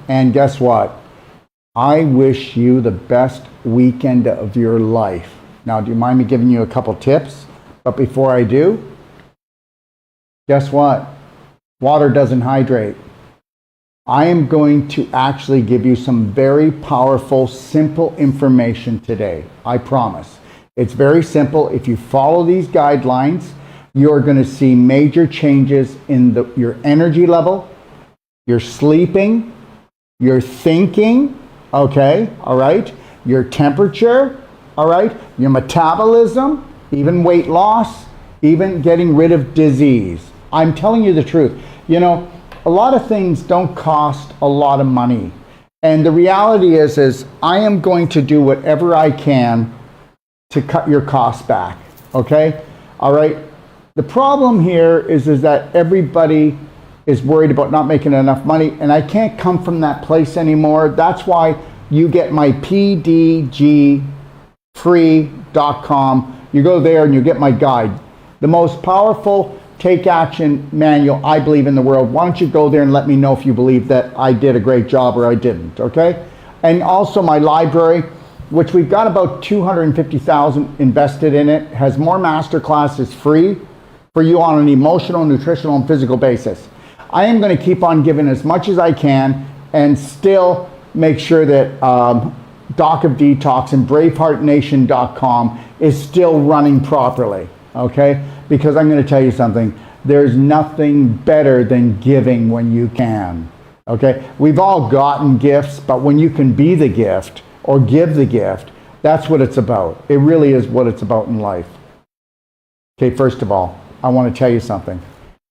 And guess what? I wish you the best weekend of your life. Now, do you mind me giving you a couple tips? But before I do, guess what? Water doesn't hydrate. I am going to actually give you some very powerful, simple information today. I promise. It's very simple. If you follow these guidelines, you're going to see major changes in your energy level, your sleeping, your thinking, okay, all right, your temperature, all right, your metabolism, even weight loss, even getting rid of disease. I'm telling you the truth. You know, a lot of things don't cost a lot of money. And the reality is I am going to do whatever I can to cut your costs back, okay? All right? The problem here is that everybody is worried about not making enough money, and I can't come from that place anymore. That's why you get my pdgfree.com. You go there and you get my guide. The most powerful take action manual I believe in the world. Why don't you go there and let me know if you believe that I did a great job or I didn't, okay? And also my library, which we've got about 250,000 invested in it, has more master classes free for you on an emotional, nutritional, and physical basis. I am going to keep on giving as much as I can and still make sure that Doc of Detox and BraveheartNation.com is still running properly, okay? Because I'm going to tell you something. There's nothing better than giving when you can, okay? We've all gotten gifts, but when you can be the gift or give the gift, that's what it's about. It really is what it's about in life. Okay, first of all, I want to tell you something.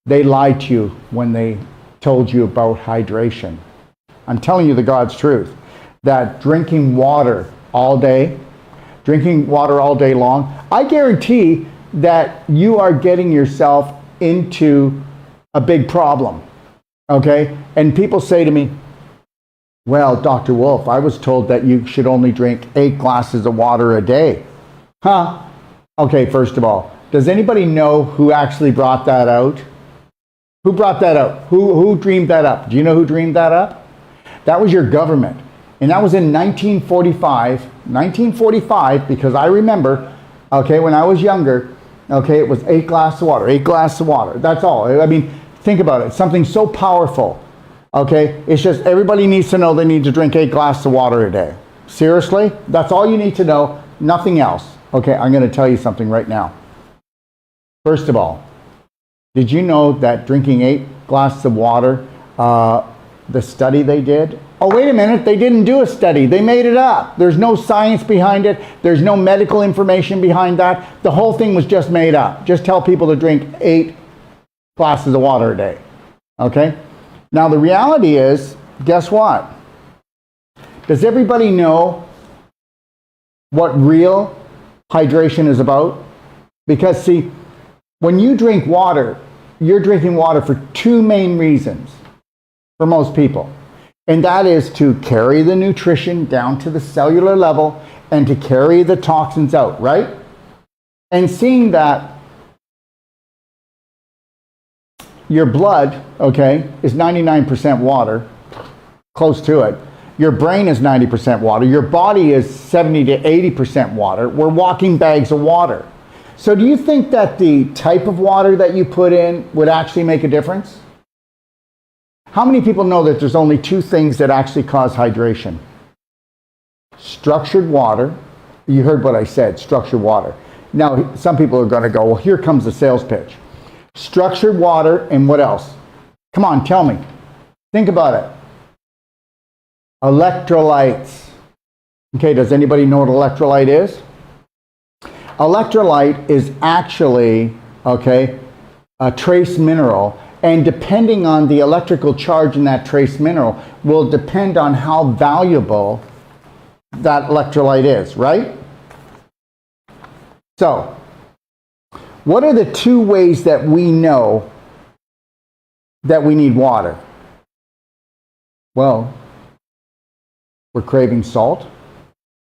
They lied to you when they told you about hydration. I'm telling you the God's truth, that drinking water all day long, I guarantee that you are getting yourself into a big problem, okay? And people say to me, well, Dr. Wolfe, I was told that you should only drink 8 glasses of water a day. Huh? Okay, first of all, does anybody know who actually brought that out? Who brought that up? Who dreamed that up? Do you know who dreamed that up? That was your government. And that was in 1945, because I remember, okay, when I was younger, okay, it was 8 glasses of water, 8 glasses of water. That's all. I mean, think about it. Something so powerful, okay? It's just everybody needs to know they need to drink 8 glasses of water a day. Seriously? That's all you need to know, nothing else. Okay, I'm going to tell you something right now. First of all, did you know that drinking 8 glasses of water, the study they did? Oh, wait a minute, they didn't do a study. They made it up. There's no science behind it. There's no medical information behind that. The whole thing was just made up. Just tell people to drink 8 glasses of water a day. Okay? Now, the reality is, guess what? Does everybody know what real hydration is about? Because, see, when you drink water, you're drinking water for 2 main reasons for most people. And that is to carry the nutrition down to the cellular level and to carry the toxins out, right? And seeing that your blood, okay, is 99% water, close to it. Your brain is 90% water. Your body is 70 to 80% water. We're walking bags of water. So do you think that the type of water that you put in would actually make a difference? How many people know that there's only 2 things that actually cause hydration? Structured water. You heard what I said, structured water. Now, some people are going to go, well, here comes the sales pitch. Structured water and what else? Come on, tell me. Think about it. Electrolytes. Okay, does anybody know what electrolyte is? Electrolyte is actually, okay, a trace mineral, and depending on the electrical charge in that trace mineral will depend on how valuable that electrolyte is, right? So, what are the 2 ways that we know that we need water? Well, we're craving salt.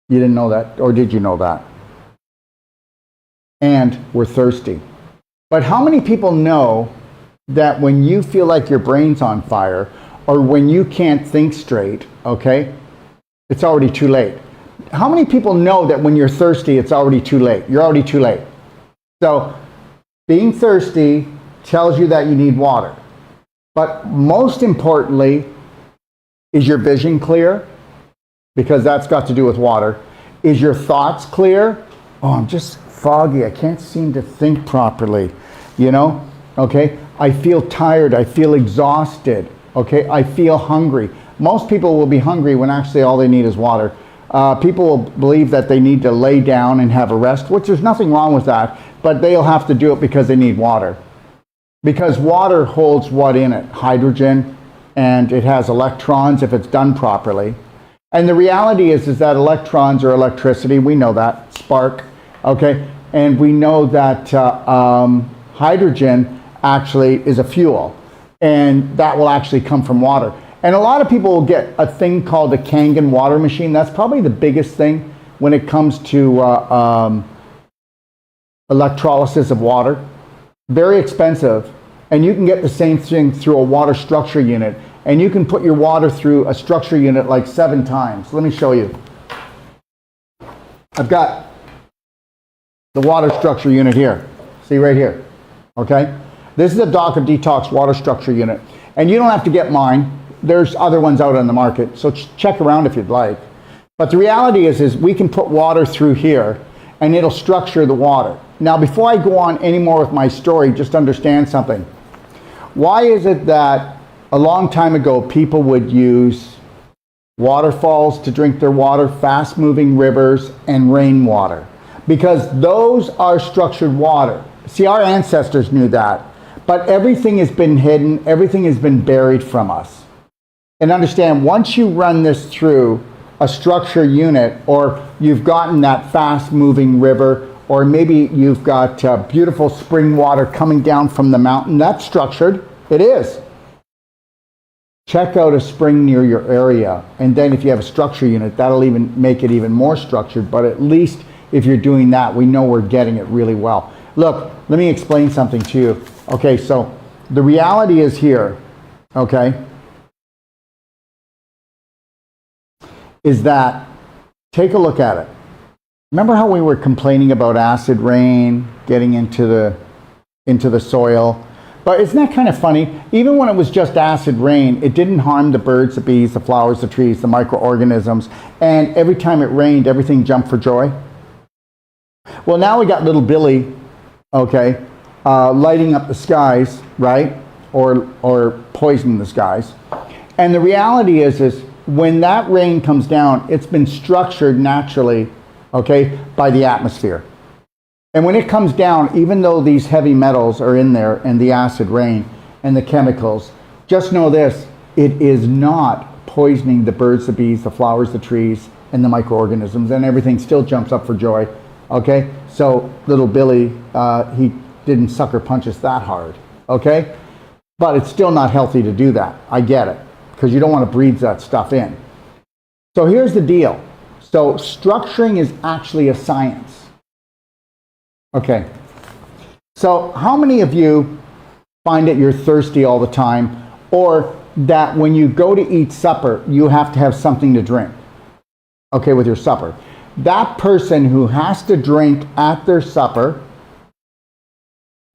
You didn't know that, or did you know that? And we're thirsty. But how many people know that when you feel like your brain's on fire, or when you can't think straight, okay, it's already too late. How many people know that when you're thirsty, it's already too late? You're already too late. So being thirsty tells you that you need water. But most importantly, is your vision clear? Because that's got to do with water. Is your thoughts clear? Oh, I'm just foggy. I can't seem to think properly. You know? Okay? I feel tired. I feel exhausted. Okay? I feel hungry. Most people will be hungry when actually all they need is water. People will believe that they need to lay down and have a rest, which there's nothing wrong with that, but they'll have to do it because they need water. Because water holds what in it? Hydrogen, and it has electrons if it's done properly. And the reality is that electrons are electricity. We know that, spark, okay? And we know that hydrogen actually is a fuel, and that will actually come from water. And a lot of people will get a thing called a Kangen water machine. That's probably the biggest thing when it comes to electrolysis of water. Very expensive. And you can get the same thing through a water structure unit. And you can put your water through a structure unit like 7 times. Let me show you. I've got the water structure unit here. See right here. Okay? This is a Doc of Detox water structure unit. And you don't have to get mine. There's other ones out on the market. So check around if you'd like. But the reality is we can put water through here and it'll structure the water. Now, before I go on any more with my story, just understand something. Why is it that a long time ago people would use waterfalls to drink their water, fast-moving rivers, and rainwater? Because those are structured water. See, our ancestors knew that. But everything has been hidden. Everything has been buried from us. And understand, once you run this through a structure unit, or you've gotten that fast-moving river, or maybe you've got beautiful spring water coming down from the mountain, that's structured. It is. Check out a spring near your area, and then if you have a structure unit, that'll even make it even more structured. But at least if you're doing that, we know we're getting it really well. Look, let me explain something to you. Okay, so the reality is here, okay, is that, take a look at it. Remember how we were complaining about acid rain getting into the soil? But isn't that kind of funny? Even when it was just acid rain, it didn't harm the birds, the bees, the flowers, the trees, the microorganisms. And every time it rained, everything jumped for joy. Well, now we got little Billy, okay, lighting up the skies, right? Or poisoning the skies. And the reality is when that rain comes down, it's been structured naturally, okay, by the atmosphere. And when it comes down, even though these heavy metals are in there and the acid rain and the chemicals, just know this, it is not poisoning the birds, the bees, the flowers, the trees, and the microorganisms, and everything still jumps up for joy, okay? So little Billy, he didn't sucker punch us that hard, okay? But it's still not healthy to do that. I get it, because you don't want to breathe that stuff in. So here's the deal. So structuring is actually a science. Okay. So how many of you find that you're thirsty all the time, or that when you go to eat supper, you have to have something to drink? Okay, with your supper. That person who has to drink at their supper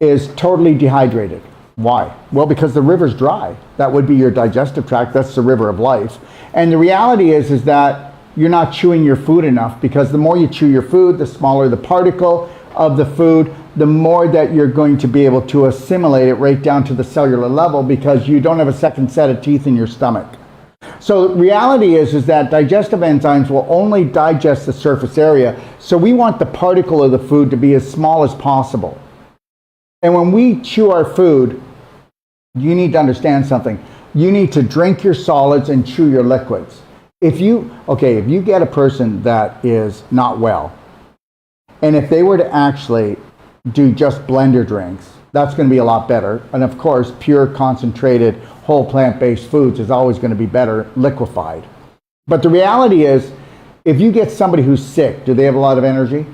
is totally dehydrated. Why? Well, because the river's dry. That would be your digestive tract. That's the river of life. And the reality is that you're not chewing your food enough, because the more you chew your food, the smaller the particle of the food, the more that you're going to be able to assimilate it right down to the cellular level, because you don't have a second set of teeth in your stomach. So the reality is that digestive enzymes will only digest the surface area. So we want the particle of the food to be as small as possible. And when we chew our food, you need to understand something. You need to drink your solids and chew your liquids. If you get a person that is not well, and if they were to actually do just blender drinks, that's going to be a lot better. And of course, pure concentrated whole plant-based foods is always going to be better liquefied. But the reality is, if you get somebody who's sick, do they have a lot of energy?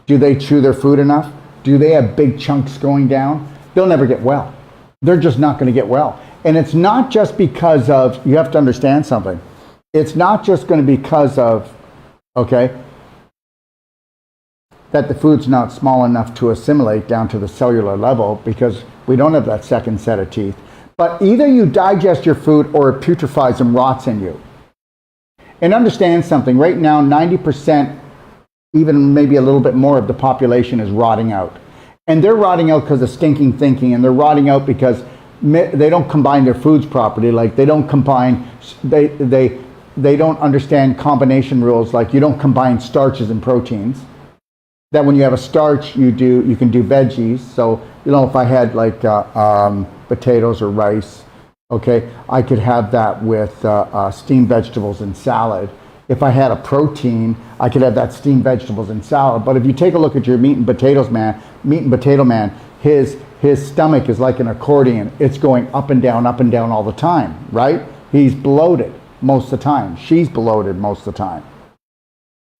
Do they chew their food enough? Do they have big chunks going down? They'll never get well. They're just not going to get well. And it's not just because of, you have to understand something. It's not just going to be because of, okay, that the food's not small enough to assimilate down to the cellular level, because we don't have that second set of teeth. But either you digest your food or it putrefies and rots in you. And understand something, right now 90%, even maybe a little bit more of the population is rotting out. And they're rotting out because of stinking thinking, and they're rotting out because they don't combine their foods properly. Like they don't combine, they don't understand combination rules, like you don't combine starches and proteins. That when you have a starch, you can do veggies. So, you know, if I had like potatoes or rice, okay, I could have that with steamed vegetables and salad. If I had a protein, I could have that steamed vegetables and salad. But if you take a look at your meat and potato man, his stomach is like an accordion. It's going up and down all the time, right? He's bloated most of the time. She's bloated most of the time.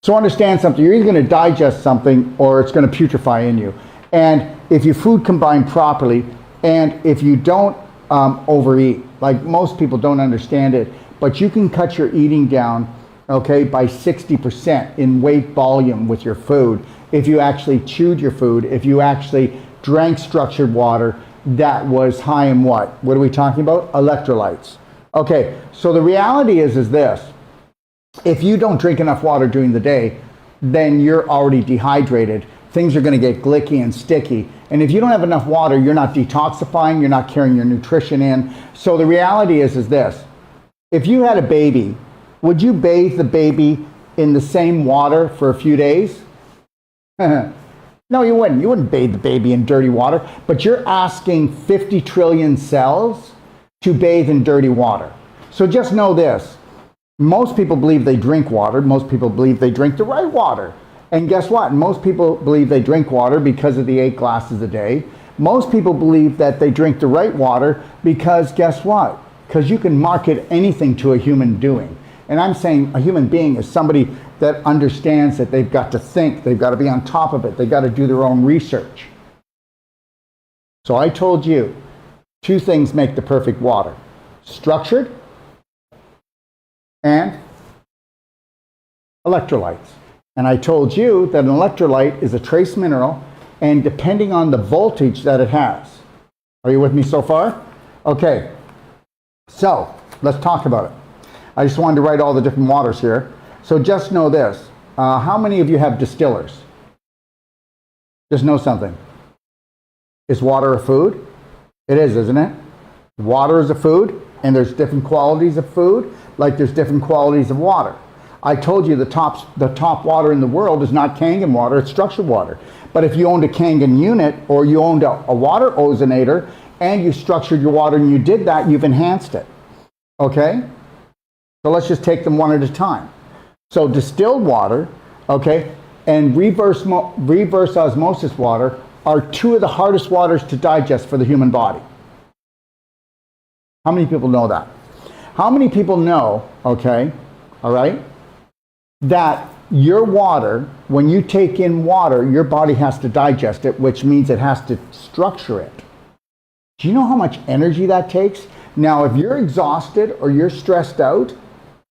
So understand something, you're either going to digest something or it's going to putrefy in you. And if your food combined properly, and if you don't overeat, like most people don't understand it, but you can cut your eating down, okay, by 60% in weight volume with your food. If you actually chewed your food, if you actually drank structured water that was high in what? What are we talking about? Electrolytes. Okay, so the reality is this. If you don't drink enough water during the day, then you're already dehydrated. Things are going to get glicky and sticky. And if you don't have enough water, you're not detoxifying, you're not carrying your nutrition in. So the reality is this. If you had a baby, would you bathe the baby in the same water for a few days? No, you wouldn't. You wouldn't bathe the baby in dirty water. But you're asking 50 trillion cells to bathe in dirty water. So just know this. Most people believe they drink water. Most people believe they drink the right water. And guess what? Most people believe they drink water because of the 8 glasses a day. Most people believe that they drink the right water because guess what? Because you can market anything to a human doing. And I'm saying a human being is somebody that understands that they've got to think, they've got to be on top of it, they've got to do their own research. So I told you, 2 things make the perfect water. Structured and electrolytes. And I told you that an electrolyte is a trace mineral, and depending on the voltage that it has. Are you with me so far? Okay, so let's talk about it. I just wanted to write all the different waters here. So just know this. How many of you have distillers? Just know something. Is water a food? It is, isn't it? Water is a food, and there's different qualities of food, like there's different qualities of water. I told you the top water in the world is not Kangen water, it's structured water. But if you owned a Kangen unit, or you owned a water ozonator, and you structured your water and you did that, you've enhanced it. Okay? So let's just take them one at a time. So distilled water, okay, and reverse osmosis water are 2 of the hardest waters to digest for the human body. How many people know that? How many people know, okay, all right, that your water, when you take in water, your body has to digest it, which means it has to structure it. Do you know how much energy that takes? Now, if you're exhausted or you're stressed out,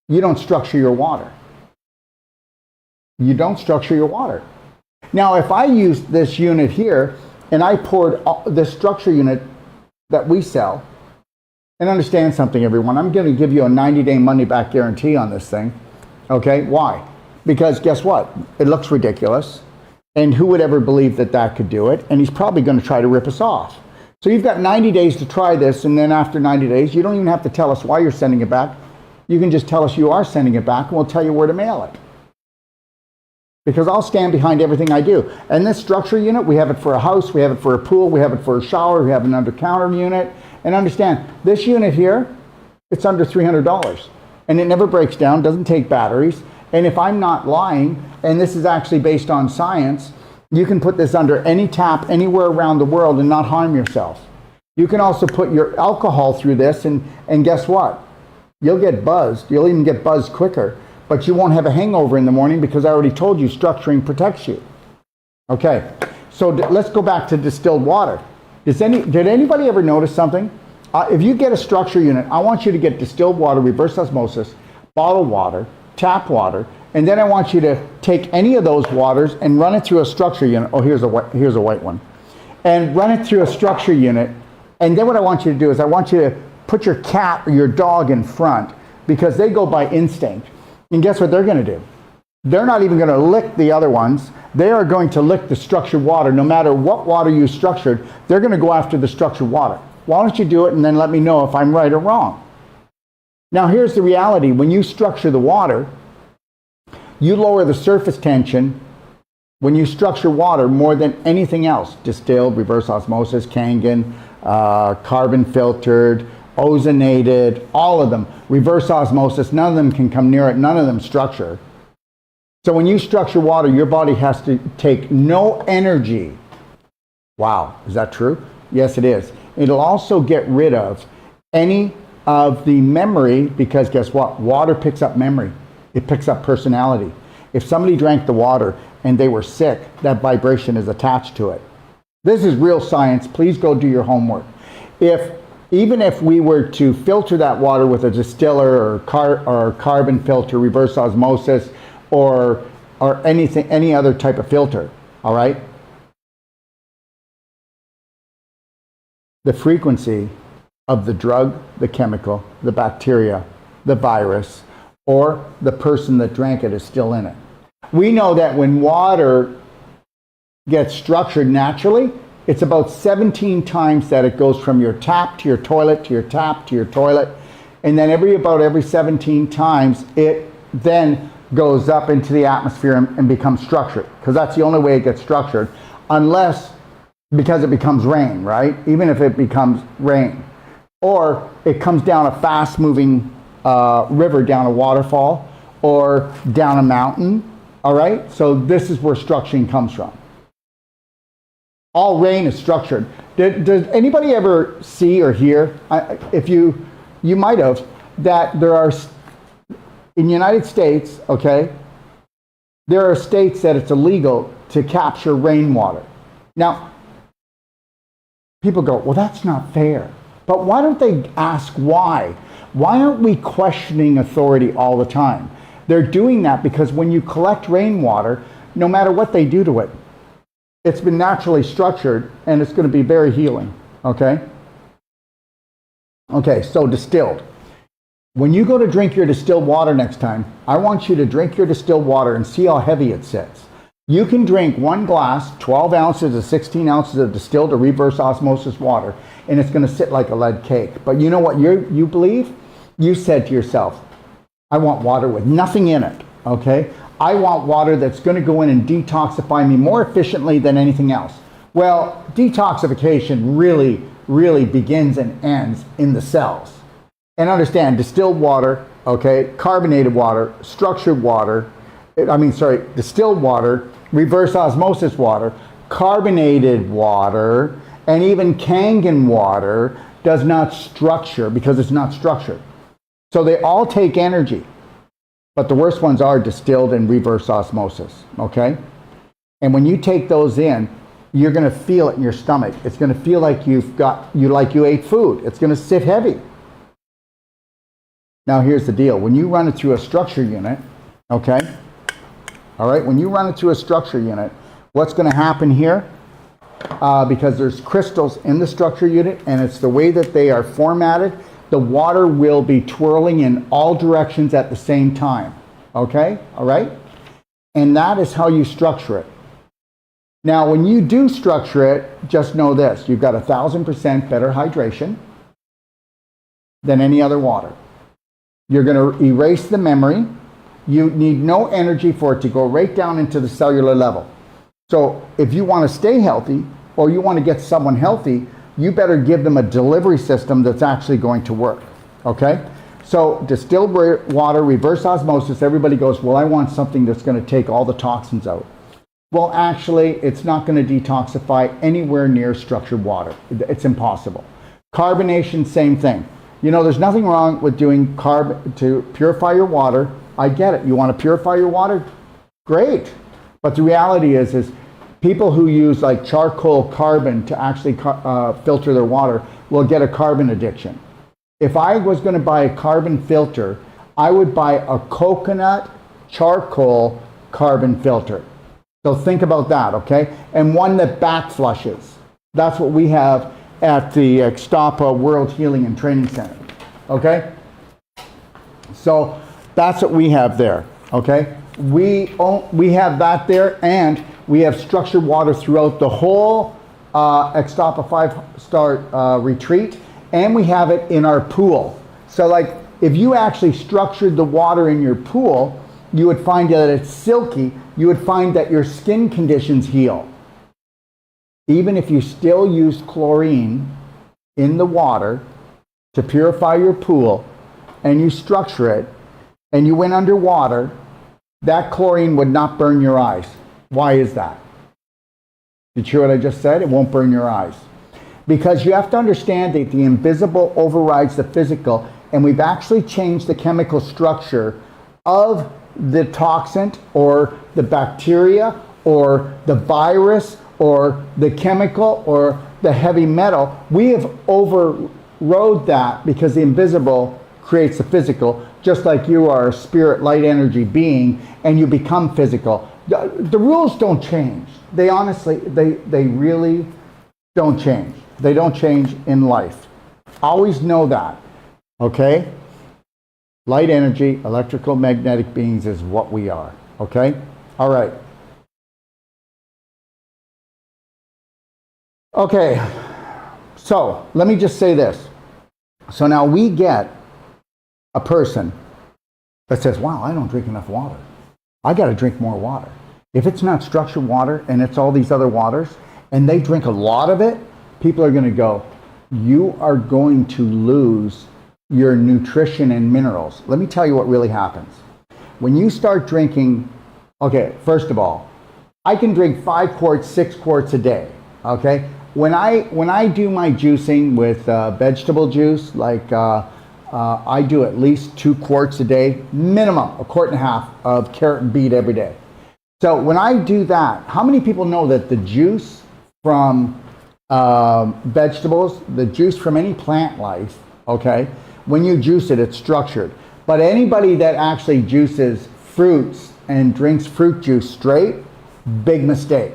you don't structure your water. You don't structure your water. Now, if I used this unit here and I poured this structure unit that we sell, and understand something, everyone, I'm going to give you a 90-day money-back guarantee on this thing. Okay, why? Because guess what? It looks ridiculous, and who would ever believe that that could do it? And he's probably going to try to rip us off. So you've got 90 days to try this, and then after 90 days, you don't even have to tell us why you're sending it back. You can just tell us you are sending it back, and we'll tell you where to mail it. Because I'll stand behind everything I do. And this structure unit, we have it for a house, we have it for a pool, we have it for a shower, we have an under-counter unit. And understand, this unit here, it's under $300. And it never breaks down, doesn't take batteries. And if I'm not lying, and this is actually based on science, you can put this under any tap anywhere around the world and not harm yourself. You can also put your alcohol through this, and guess what? You'll get buzzed. You'll even get buzzed quicker. But you won't have a hangover in the morning because I already told you structuring protects you. Okay, so let's go back to distilled water. Did anybody ever notice something? If you get a structure unit, I want you to get distilled water, reverse osmosis, bottled water, tap water, and then I want you to take any of those waters and run it through a structure unit. Oh, here's a white one. And run it through a structure unit. And then what I want you to do is I want you to put your cat or your dog in front, because they go by instinct. And guess what they're going to do? They're not even going to lick the other ones. They are going to lick the structured water. No matter what water you structured, they're going to go after the structured water. Why don't you do it and then let me know if I'm right or wrong? Now here's the reality. When you structure the water, you lower the surface tension when you structure water more than anything else. Distilled, reverse osmosis, Kangen, carbon filtered, ozonated, all of them. Reverse osmosis, none of them can come near it, none of them structure. So when you structure water, your body has to take no energy. Wow, is that true? Yes, it is. It'll also get rid of any of the memory, because guess what? Water picks up memory. It picks up personality. If somebody drank the water and they were sick, that vibration is attached to it. This is real science. Please go do your homework. Even if we were to filter that water with a distiller or carbon filter, reverse osmosis, or any other type of filter, all right? The frequency of the drug, the chemical, the bacteria, the virus, or the person that drank it is still in it. We know that when water gets structured naturally, it's about 17 times that it goes from your tap to your toilet, to your tap to your toilet, and then about every 17 times it then goes up into the atmosphere and becomes structured, because that's the only way it gets structured, because it becomes rain, right? Even if it becomes rain. Or it comes down a fast-moving river, down a waterfall, or down a mountain, all right? So this is where structuring comes from. All rain is structured. Does anybody ever see or hear, if you might have, that there are, in the United States, okay, there are states that it's illegal to capture rainwater. Now, people go, well, that's not fair. But why don't they ask why? Why aren't we questioning authority all the time? They're doing that because when you collect rainwater, no matter what they do to it, it's been naturally structured and it's going to be very healing, okay? Okay, so distilled. When you go to drink your distilled water next time, I want you to drink your distilled water and see how heavy it sits. You can drink one glass, 12 ounces or 16 ounces of distilled or reverse osmosis water, and it's going to sit like a lead cake. But you know what you believe? You said to yourself, I want water with nothing in it, okay? I want water that's going to go in and detoxify me more efficiently than anything else. Well, detoxification really begins and ends in the cells. And understand, distilled water, okay, carbonated water, structured water, distilled water, reverse osmosis water, carbonated water, and even Kangen water does not structure because it's not structured. So they all take energy, but the worst ones are distilled and reverse osmosis, okay? And when you take those in, you're going to feel it in your stomach. It's going to feel like you ate food. It's going to sit heavy. Now here's the deal. When you run it through a structure unit, okay? All right, when you run it through a structure unit, what's going to happen here? Because there's crystals in the structure unit and it's the way that they are formatted, the water will be twirling in all directions at the same time. Okay? All right? And that is how you structure it. Now, when you do structure it, just know this. You've got 1,000% better hydration than any other water. You're going to erase the memory. You need no energy for it to go right down into the cellular level. So if you want to stay healthy or you want to get someone healthy, you better give them a delivery system that's actually going to work, okay? So distilled water, reverse osmosis, everybody goes, well, I want something that's going to take all the toxins out. Well, actually, it's not going to detoxify anywhere near structured water. It's impossible. Carbonation, same thing. You know, there's nothing wrong with doing to purify your water. I get it. You want to purify your water? Great. But the reality is people who use like charcoal carbon to actually filter their water, will get a carbon addiction. If I was going to buy a carbon filter, I would buy a coconut charcoal carbon filter. So think about that, okay? And one that back flushes. That's what we have at the Extapa World Healing and Training Center, okay? So that's what we have there, okay? We have that there, and we have structured water throughout the whole Extapa 5-star retreat, and we have it in our pool. So like, if you actually structured the water in your pool, you would find that it's silky. You would find that your skin conditions heal. Even if you still use chlorine in the water to purify your pool, and you structure it, and you went underwater, that chlorine would not burn your eyes. Why is that? Did you hear what I just said? It won't burn your eyes. Because you have to understand that the invisible overrides the physical, and we've actually changed the chemical structure of the toxin or the bacteria or the virus or the chemical or the heavy metal. We have overrode that because the invisible creates the physical, just like you are a spirit light energy being and you become physical. The rules don't change. They honestly, they really don't change. They don't change in life. Always know that, okay? Light energy, electrical magnetic beings is what we are, okay? All right. Okay, so let me just say this. So now we get a person that says, wow, I don't drink enough water. I got to drink more water. If it's not structured water and it's all these other waters and they drink a lot of it, people are going to go, you are going to lose your nutrition and minerals. Let me tell you what really happens. When you start drinking, okay, first of all, I can drink 5 quarts, 6 quarts a day, okay? When I do my juicing with vegetable juice, like I do at least 2 quarts a day, minimum, 1.5 quarts of carrot and beet every day. So when I do that, how many people know that the juice from vegetables, the juice from any plant life, okay, when you juice it, it's structured. But anybody that actually juices fruits and drinks fruit juice straight, big mistake.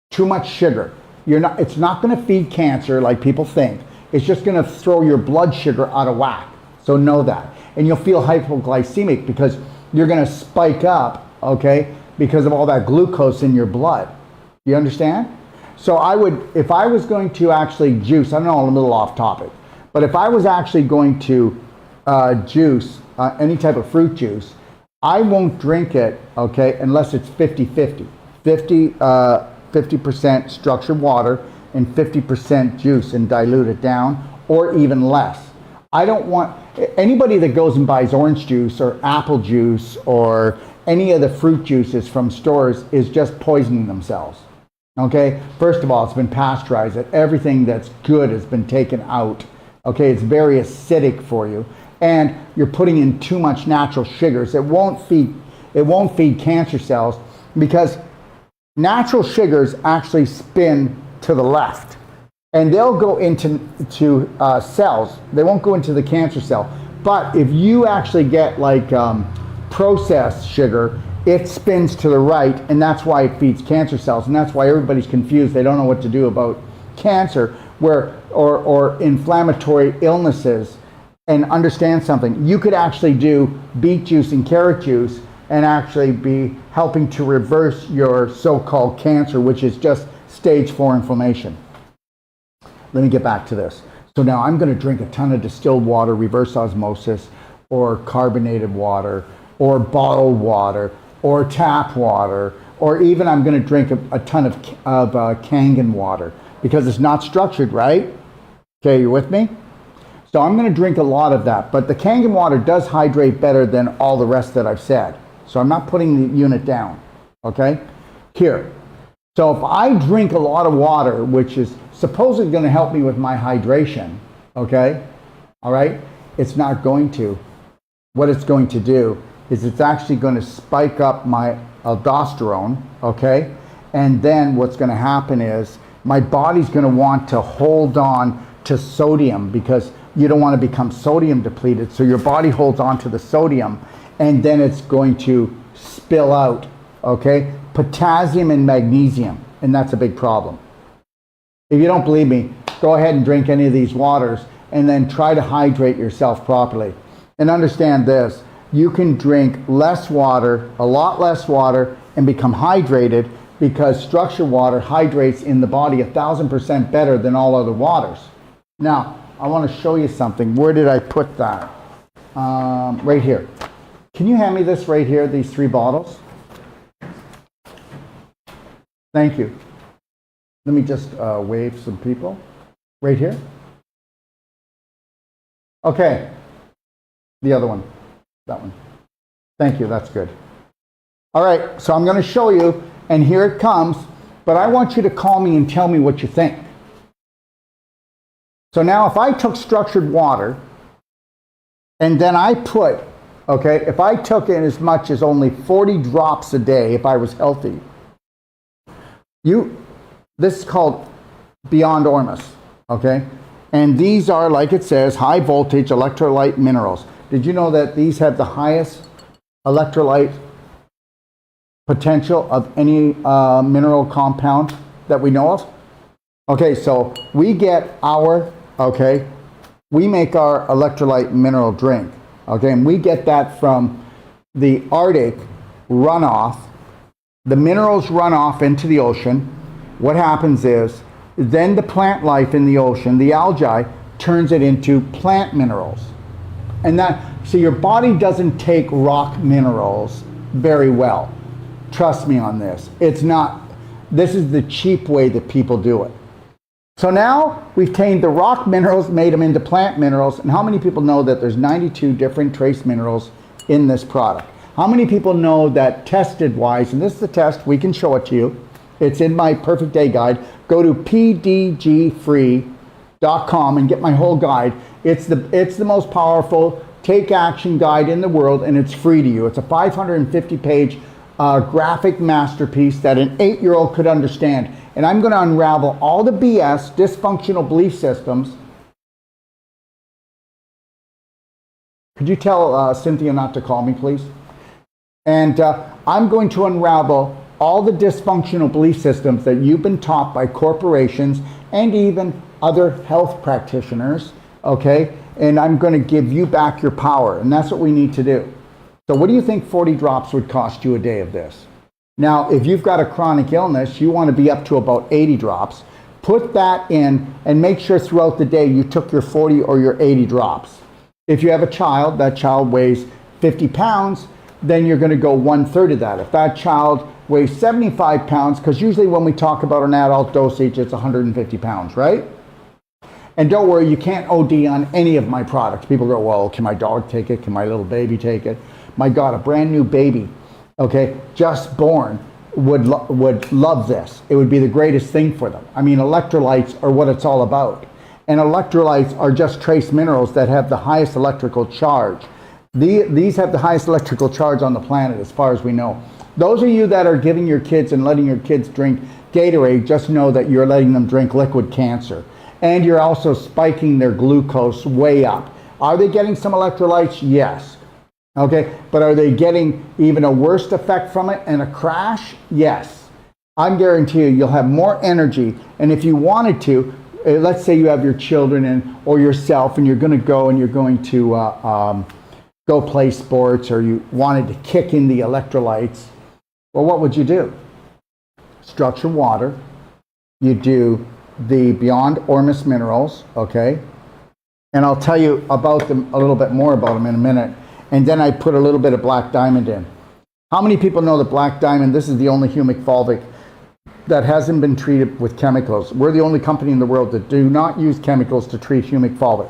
Too much sugar. It's not going to feed cancer like people think. It's just going to throw your blood sugar out of whack. So know that. And you'll feel hypoglycemic because you're going to spike up, okay, because of all that glucose in your blood. You understand? So if I was going to actually juice, I know I'm a little off topic, but if I was actually going to juice any type of fruit juice, I won't drink it, okay, unless it's 50-50. 50% structured water and 50% juice and dilute it down, or even less. I don't want, anybody that goes and buys orange juice or apple juice or any of the fruit juices from stores is just poisoning themselves. Okay, first of all, it's been pasteurized. Everything that's good has been taken out. Okay, it's very acidic for you, and you're putting in too much natural sugars. It won't feed cancer cells because natural sugars actually spin to the left, and they'll go into cells. They won't go into the cancer cell. But if you actually get like processed sugar, it spins to the right, and that's why it feeds cancer cells, and that's why everybody's confused. They don't know what to do about cancer or inflammatory illnesses. And understand something. You could actually do beet juice and carrot juice and actually be helping to reverse your so-called cancer, which is just stage 4 inflammation. Let me get back to this. So now I'm going to drink a ton of distilled water, reverse osmosis, or carbonated water, or bottled water, or tap water, or even I'm going to drink a ton of Kangen water because it's not structured, right? Okay, you with me? So I'm going to drink a lot of that, but the Kangen water does hydrate better than all the rest that I've said. So I'm not putting the unit down, okay? Here. So if I drink a lot of water, which is supposedly going to help me with my hydration, okay? All right? It's not going to. What it's going to do is it's actually going to spike up my aldosterone, okay? And then what's going to happen is my body's going to want to hold on to sodium because you don't want to become sodium depleted. So your body holds on to the sodium and then it's going to spill out, okay? Potassium and magnesium, and that's a big problem. If you don't believe me, go ahead and drink any of these waters and then try to hydrate yourself properly. And understand this, you can drink less water, a lot less water, and become hydrated because structured water hydrates in the body 1,000% better than all other waters. Now, I want to show you something. Where did I put that? Right here. Can you hand me this right here, these 3 bottles? Thank you. Let me just wave some people. Right here. Okay. The other one. That one. Thank you, that's good. All right, so I'm going to show you, and here it comes, but I want you to call me and tell me what you think. So now if I took structured water, and then I put, okay, if I took in as much as only 40 drops a day, if I was healthy, this is called Beyond Ormus, okay? And these are, like it says, high voltage electrolyte minerals. Did you know that these have the highest electrolyte potential of any mineral compound that we know of? Okay, so we get our, okay, we make our electrolyte mineral drink, okay, and we get that from the Arctic runoff. The minerals run off into the ocean. What happens is, then the plant life in the ocean, the algae, turns it into plant minerals. And so your body doesn't take rock minerals very well. Trust me on this. It's not, this is the cheap way that people do it. So now we've taken the rock minerals, made them into plant minerals, and how many people know that there's 92 different trace minerals in this product? How many people know that tested wise, and this is the test, we can show it to you, it's in my Perfect Day Guide, go to pdgfree.com and get my whole guide. It's the most powerful take action guide in the world, and it's free to you. It's a 550-page graphic masterpiece that an 8-year-old could understand. And I'm going to unravel all the BS, dysfunctional belief systems. Could you tell Cynthia not to call me, please? And I'm going to unravel all the dysfunctional belief systems that you've been taught by corporations and even other health practitioners, okay? And I'm going to give you back your power, and that's what we need to do. So what do you think 40 drops would cost you a day of this? Now, if you've got a chronic illness, you want to be up to about 80 drops. Put that in and make sure throughout the day you took your 40 or your 80 drops. If you have a child, that child weighs 50 pounds, then you're going to go 1/3 of that. If that child weighs 75 pounds, because usually when we talk about an adult dosage, it's 150 pounds, right? And don't worry, you can't OD on any of my products. People go, well, can my dog take it? Can my little baby take it? My God, a brand new baby, okay, just born, would love this. It would be the greatest thing for them. I mean, electrolytes are what it's all about. And electrolytes are just trace minerals that have the highest electrical charge. These have the highest electrical charge on the planet as far as we know. Those of you that are giving your kids and letting your kids drink Gatorade, just know that you're letting them drink liquid cancer. And you're also spiking their glucose way up. Are they getting some electrolytes? Yes. Okay, but are they getting even a worse effect from it and a crash? Yes. I'm guarantee you'll have more energy. And if you wanted to, let's say you have your children or yourself and you're going to go and you're going to go play sports, or you wanted to kick in the electrolytes, well, what would you do? Structured water. You do the Beyond Ormus minerals, okay? And I'll tell you about them, a little bit more about them in a minute. And then I put a little bit of black diamond in. How many people know that black diamond, this is the only humic fulvic that hasn't been treated with chemicals. We're the only company in the world that do not use chemicals to treat humic fulvic.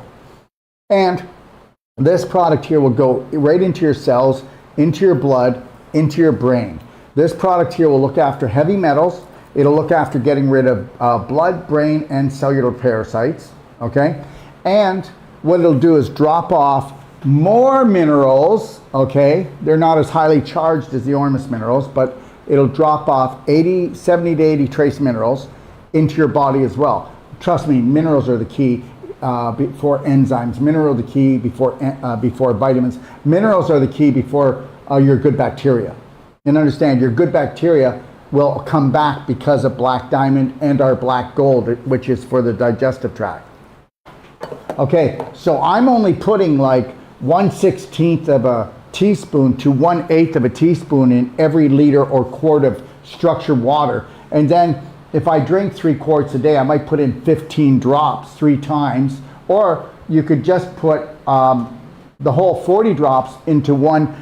And this product here will go right into your cells, into your blood, into your brain. This product here will look after heavy metals. It'll look after getting rid of blood, brain, and cellular parasites, okay? And what it'll do is drop off more minerals, okay? They're not as highly charged as the Ormus minerals, but it'll drop off 70 to 80 trace minerals into your body as well. Trust me, minerals are the key. before enzymes. Minerals are the key before vitamins. Minerals are the key before your good bacteria. And understand, your good bacteria will come back because of black diamond and our black gold, which is for the digestive tract. Okay, so I'm only putting like 1/16 of a teaspoon to 1/8 of a teaspoon in every liter or quart of structured water. And then if I drink 3 quarts a day, I might put in 15 drops 3 times, or you could just put the whole 40 drops into one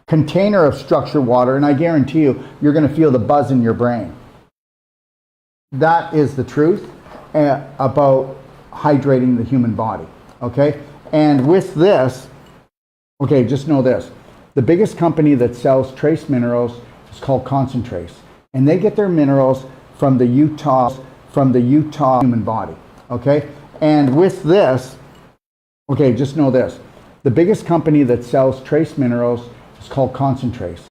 container of structured water, and I guarantee you, you're going to feel the buzz in your brain. That is the truth about hydrating the human body, okay? And with this, okay, just know this. The biggest company that sells trace minerals is called Concentrace, and they get their minerals from the Utah human body, okay? And with this, okay, just know this. The biggest company that sells trace minerals is called Concentrace.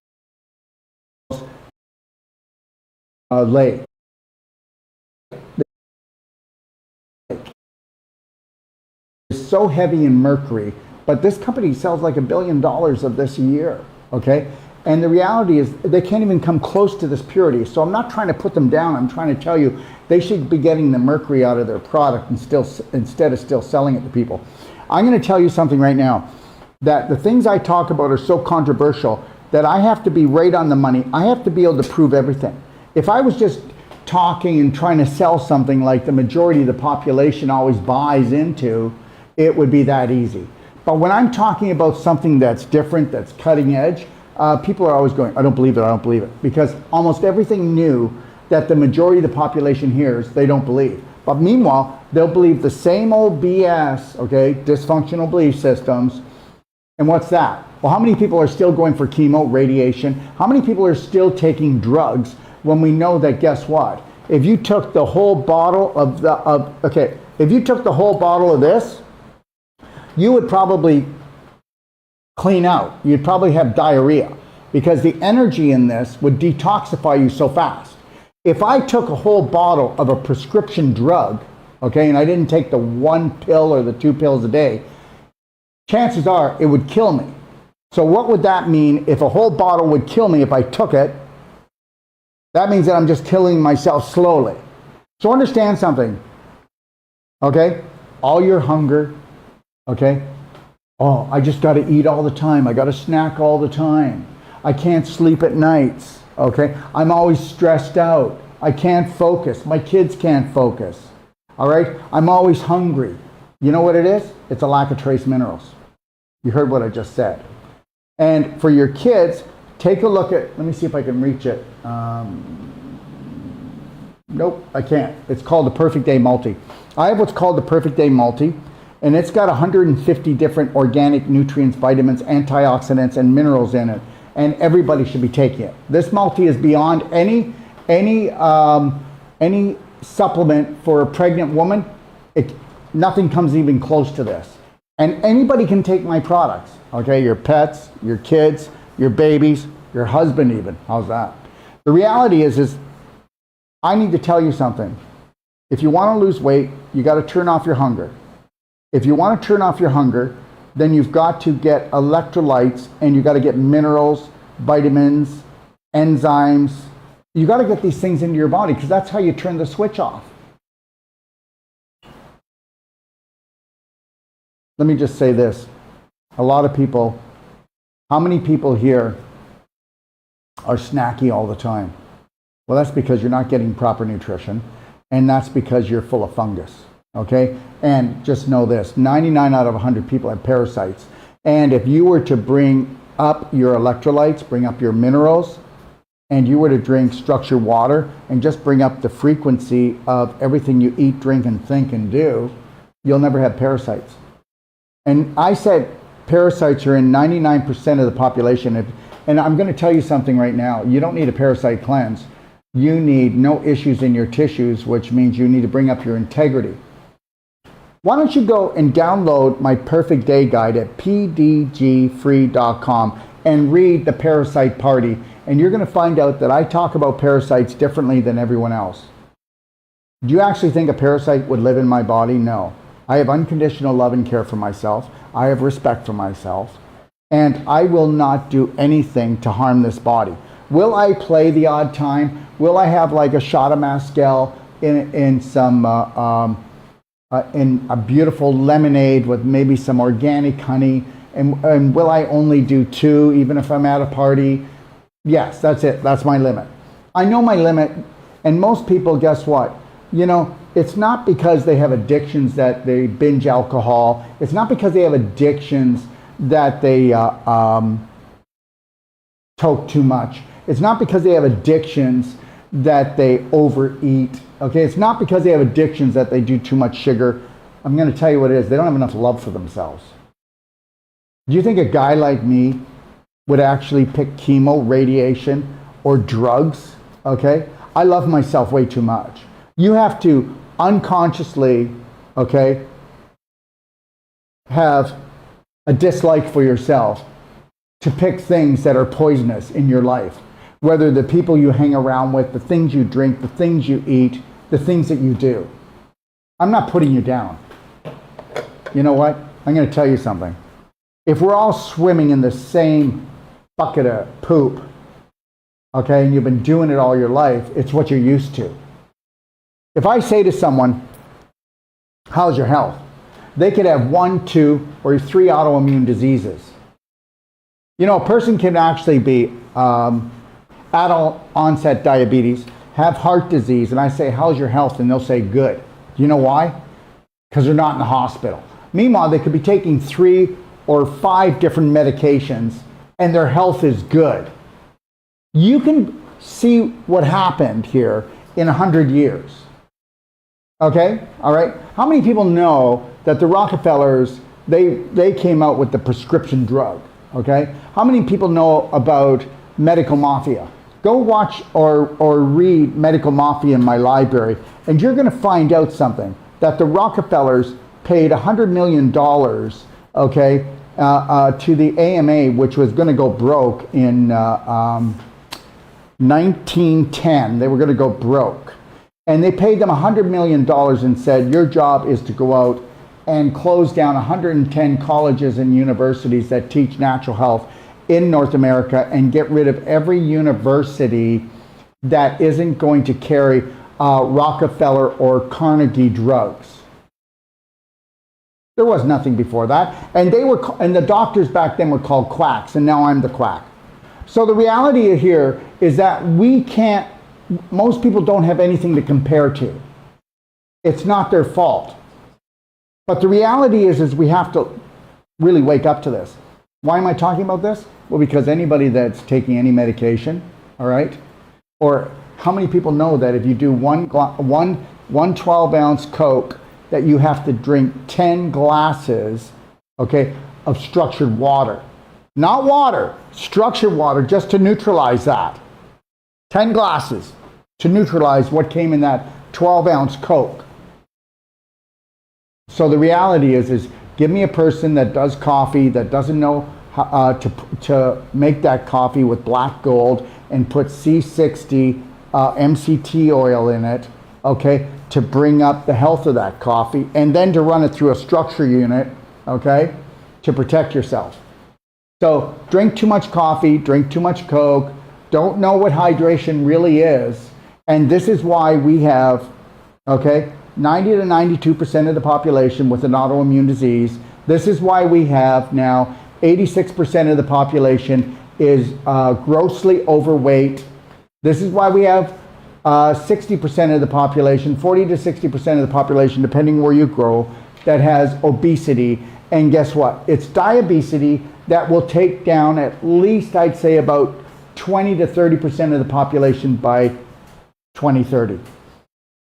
Lake. It's so heavy in mercury, but this company sells like $1 billion of this a year, okay? And the reality is they can't even come close to this purity. So I'm not trying to put them down. I'm trying to tell you they should be getting the mercury out of their product and instead of still selling it to people. I'm going to tell you something right now, that the things I talk about are so controversial that I have to be right on the money. I have to be able to prove everything. If I was just talking and trying to sell something like the majority of the population always buys into, it would be that easy. But when I'm talking about something that's different, that's cutting edge, people are always going, I don't believe it, I don't believe it. Because almost everything new that the majority of the population hears, they don't believe. But meanwhile, they'll believe the same old BS, okay, dysfunctional belief systems. And what's that? Well, how many people are still going for chemo, radiation? How many people are still taking drugs when we know that, guess what? If you took the whole bottle if you took the whole bottle of this, you would probably clean out. You'd probably have diarrhea because the energy in this would detoxify you so fast. If I took a whole bottle of a prescription drug, okay, and I didn't take the 1 pill or the 2 pills a day, chances are it would kill me. So what would that mean if a whole bottle would kill me if I took it? That means that I'm just killing myself slowly. So understand something, okay? All your hunger, okay? Oh, I just got to eat all the time. I got to snack all the time. I can't sleep at nights, okay? I'm always stressed out. I can't focus. My kids can't focus, all right? I'm always hungry. You know what it is? It's a lack of trace minerals. You heard what I just said. And for your kids, take a look at, let me see if I can reach it. Nope, I can't. It's called the Perfect Day Multi. I have what's called the Perfect Day Multi, and it's got 150 different organic nutrients, vitamins, antioxidants, and minerals in it. And everybody should be taking it. This multi is beyond any supplement for a pregnant woman. Nothing comes even close to this. And anybody can take my products. Okay, your pets, your kids, your babies, your husband even. How's that? The reality is I need to tell you something. If you want to lose weight, you got to turn off your hunger. If you want to turn off your hunger, then you've got to get electrolytes and you got to get minerals, vitamins, enzymes. You got to get these things into your body because that's how you turn the switch off. Let me just say this. A lot of people, how many people here are snacky all the time? Well, that's because you're not getting proper nutrition, and that's because you're full of fungus, okay? And just know this, 99 out of 100 people have parasites. And if you were to bring up your electrolytes, bring up your minerals, and you were to drink structured water and just bring up the frequency of everything you eat, drink, and think and do, you'll never have parasites. And I said parasites are in 99% of the population. And I'm going to tell you something right now. You don't need a parasite cleanse. You need no issues in your tissues, which means you need to bring up your integrity. Why don't you go and download my Perfect Day Guide at pdgfree.com and read The Parasite Party, and you're going to find out that I talk about parasites differently than everyone else. Do you actually think a parasite would live in my body? No. I have unconditional love and care for myself. I have respect for myself. And I will not do anything to harm this body. Will I play the odd time? Will I have like a shot of Mescal in some in a beautiful lemonade with maybe some organic honey? And will I only do 2 even if I'm at a party? Yes, that's it. That's my limit. I know my limit. And most people, guess what? You know, it's not because they have addictions that they binge alcohol. It's not because they have addictions that they toke too much. It's not because they have addictions that they overeat. Okay, it's not because they have addictions that they do too much sugar. I'm going to tell you what it is. They don't have enough love for themselves. Do you think a guy like me would actually pick chemo, radiation, or drugs? Okay, I love myself way too much. You have to unconsciously, okay, have a dislike for yourself to pick things that are poisonous in your life. Whether the people you hang around with, the things you drink, the things you eat, the things that you do. I'm not putting you down. You know what? I'm going to tell you something. If we're all swimming in the same bucket of poop, okay, and you've been doing it all your life, it's what you're used to. If I say to someone, how's your health? They could have 1, 2, or 3 autoimmune diseases. You know, a person can actually be adult onset diabetes, have heart disease, and I say, how's your health? And they'll say, good. Do you know why? Because they're not in the hospital. Meanwhile, they could be taking 3 or 5 different medications, and their health is good. You can see what happened here in 100 years. Okay? All right? How many people know that the Rockefellers, they came out with the prescription drug? Okay? How many people know about Medical Mafia? Go watch or read Medical Mafia in my library, and you're going to find out something, that the Rockefellers paid $100 million, okay, to the AMA, which was going to go broke in 1910. They were going to go broke. And they paid them $100 million and said, your job is to go out and close down 110 colleges and universities that teach natural health in North America and get rid of every university that isn't going to carry Rockefeller or Carnegie drugs. There was nothing before that. And the doctors back then were called quacks, and now I'm the quack. So the reality here is that most people don't have anything to compare to. It's not their fault. But the reality is we have to really wake up to this. Why am I talking about this? Well, because anybody that's taking any medication, all right, or how many people know that if you do one 12-ounce Coke, that you have to drink 10 glasses, okay, of structured water. Not water, structured water, just to neutralize that. 10 glasses to neutralize what came in that 12-ounce Coke. So the reality is give me a person that does coffee, that doesn't know how to make that coffee with black gold and put C60 MCT oil in it, okay, to bring up the health of that coffee, and then to run it through a structure unit, okay, to protect yourself. So drink too much coffee, drink too much Coke, don't know what hydration really is, and this is why we have, okay, 90 to 92% of the population with an autoimmune disease. This is why we have now 86% of the population is grossly overweight. This is why we have 60% of the population, 40 to 60% of the population, depending where you grow, that has obesity. And guess what? It's diabesity that will take down at least, I'd say, about 20 to 30% of the population by 2030.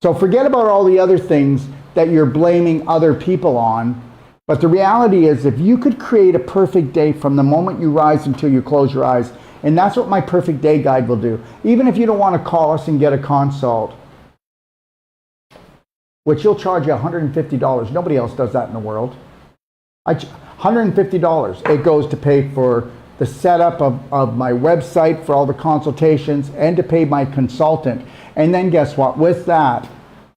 So forget about all the other things that you're blaming other people on. But the reality is, if you could create a perfect day from the moment you rise until you close your eyes, and that's what my perfect day guide will do. Even if you don't want to call us and get a consult, which you'll charge you $150. Nobody else does that in the world. $150. It goes to pay for the setup of my website, for all the consultations, and to pay my consultant. And then guess what? With that,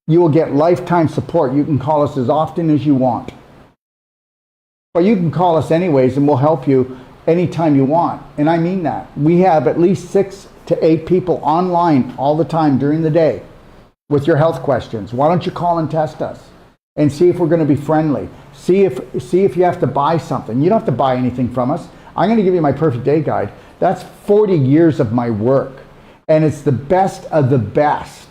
You will get lifetime support. You can call us as often as you want. But you can call us anyways, and we'll help you anytime you want. And I mean that. We have at least 6 to 8 people online all the time during the day with your health questions. Why don't you call and test us and see if we're going to be friendly? See if you have to buy something. You don't have to buy anything from us. I'm going to give you my perfect day guide. That's 40 years of my work. And it's the best of the best.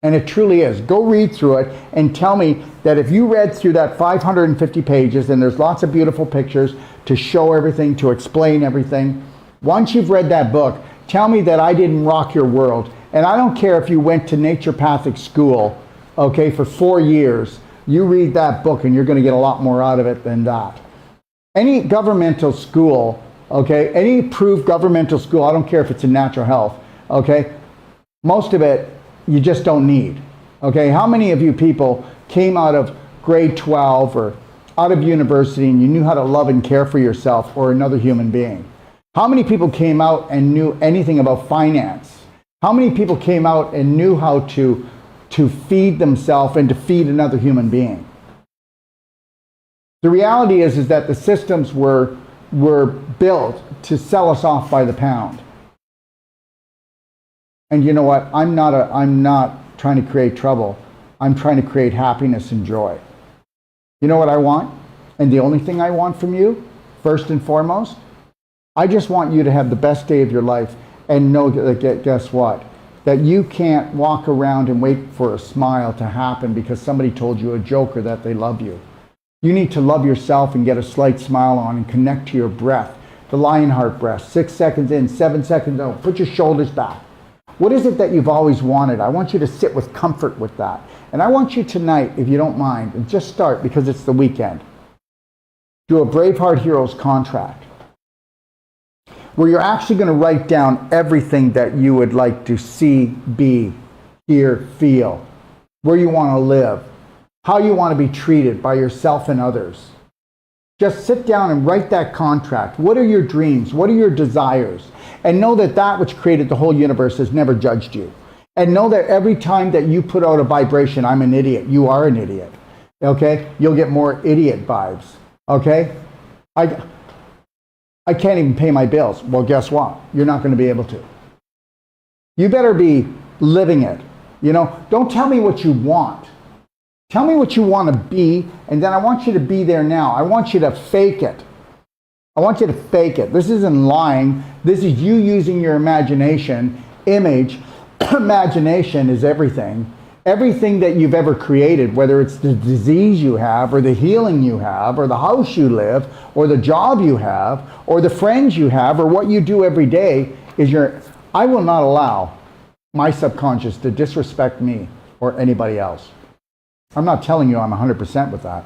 And it truly is. Go read through it and tell me that if you read through that 550 pages, and there's lots of beautiful pictures to show everything, to explain everything. Once you've read that book, tell me that I didn't rock your world. And I don't care if you went to naturopathic school, okay, for 4 years. You read that book and you're going to get a lot more out of it than that. Any governmental school, okay, any approved governmental school, I don't care if it's in natural health, okay, most of it you just don't need. Okay, how many of you people came out of grade 12 or out of university and you knew how to love and care for yourself or another human being? How many people came out and knew anything about finance? How many people came out and knew how to feed themselves and to feed another human being? The reality is that the systems were built to sell us off by the pound. And you know what? I'm not trying to create trouble. I'm trying to create happiness and joy. You know what I want? And the only thing I want from you, first and foremost, I just want you to have the best day of your life and know that, guess what? That you can't walk around and wait for a smile to happen because somebody told you a joke or that they love you. You need to love yourself and get a slight smile on and connect to your breath. The lion heart breath, 6 seconds in, 7 seconds out. Put your shoulders back. What is it that you've always wanted? I want you to sit with comfort with that. And I want you tonight, if you don't mind, and just start because it's the weekend, do a Braveheart Heroes contract where you're actually going to write down everything that you would like to see, be, hear, feel, where you want to live, how you want to be treated by yourself and others. Just sit down and write that contract. What are your dreams? What are your desires? And know that that which created the whole universe has never judged you. And know that every time that you put out a vibration, I'm an idiot, you are an idiot. Okay? You'll get more idiot vibes. Okay? I can't even pay my bills. Well, guess what? You're not going to be able to. You better be living it. You know, don't tell me what you want. Tell me what you want to be, and then I want you to be there now. I want you to fake it. I want you to fake it. This isn't lying. This is you using your imagination. Image, imagination is everything. Everything that you've ever created, whether it's the disease you have, or the healing you have, or the house you live, or the job you have, or the friends you have, or what you do every day, is your... I will not allow my subconscious to disrespect me or anybody else. I'm not telling you I'm 100% with that,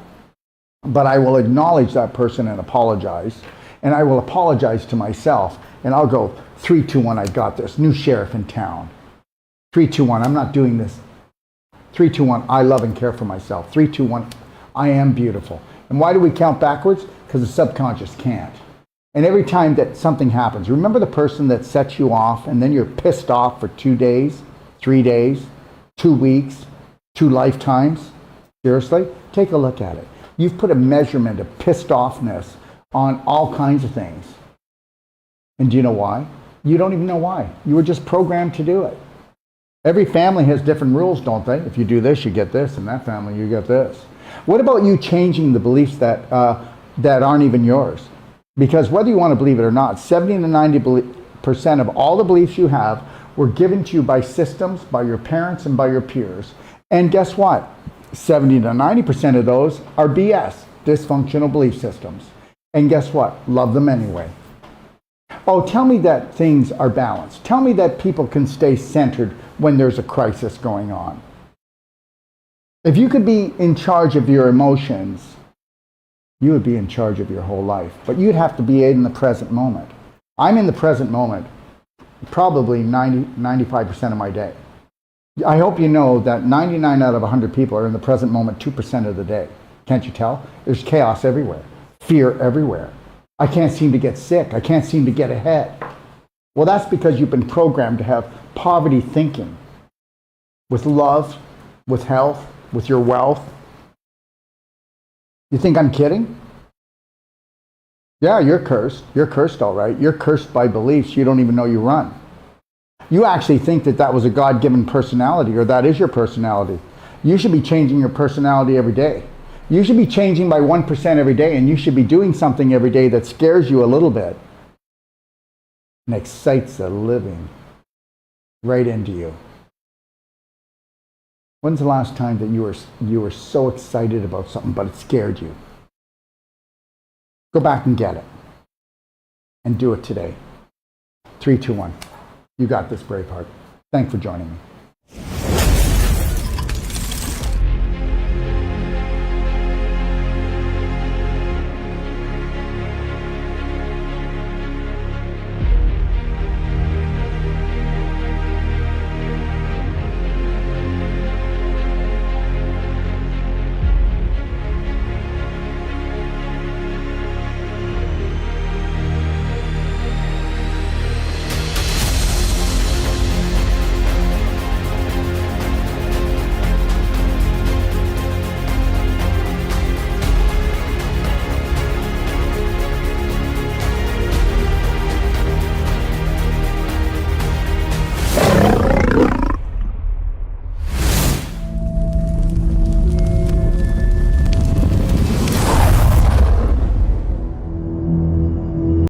but I will acknowledge that person and apologize, and I will apologize to myself, and I'll go, 3, 2, 1, I got this. New sheriff in town. 3, 2, 1, I'm not doing this. 3, 2, 1, I love and care for myself. 3, 2, 1, I am beautiful. And why do we count backwards? Because the subconscious can't. And every time that something happens, remember the person that sets you off and then you're pissed off for 2 days, 3 days, 2 weeks, 2 lifetimes? Seriously? Take a look at it. You've put a measurement of pissed offness on all kinds of things. And do you know why? You don't even know why. You were just programmed to do it. Every family has different rules, don't they? If you do this, you get this. In that family, you get this. What about you changing the beliefs that aren't even yours? Because whether you want to believe it or not, 70 to 90% of all the beliefs you have were given to you by systems, by your parents, and by your peers. And guess what? 70 to 90% of those are BS, dysfunctional belief systems. And guess what? Love them anyway. Oh, tell me that things are balanced. Tell me that people can stay centered when there's a crisis going on. If you could be in charge of your emotions, you would be in charge of your whole life. But you'd have to be in the present moment. I'm in the present moment probably 95% of my day. I hope you know that 99 out of 100 people are in the present moment 2% of the day. Can't you tell? There's chaos everywhere. Fear everywhere. I can't seem to get sick. I can't seem to get ahead. Well, that's because you've been programmed to have poverty thinking with love, with health, with your wealth. You think I'm kidding? Yeah, you're cursed. You're cursed, all right. You're cursed by beliefs you don't even know you run. You actually think that that was a God-given personality, or that is your personality. You should be changing your personality every day. You should be changing by 1% every day, and you should be doing something every day that scares you a little bit and excites the living right into you. When's the last time that you were so excited about something, but it scared you? Go back and get it. And do it today. 3, 2, 1. You got this, Braveheart. Thanks for joining me.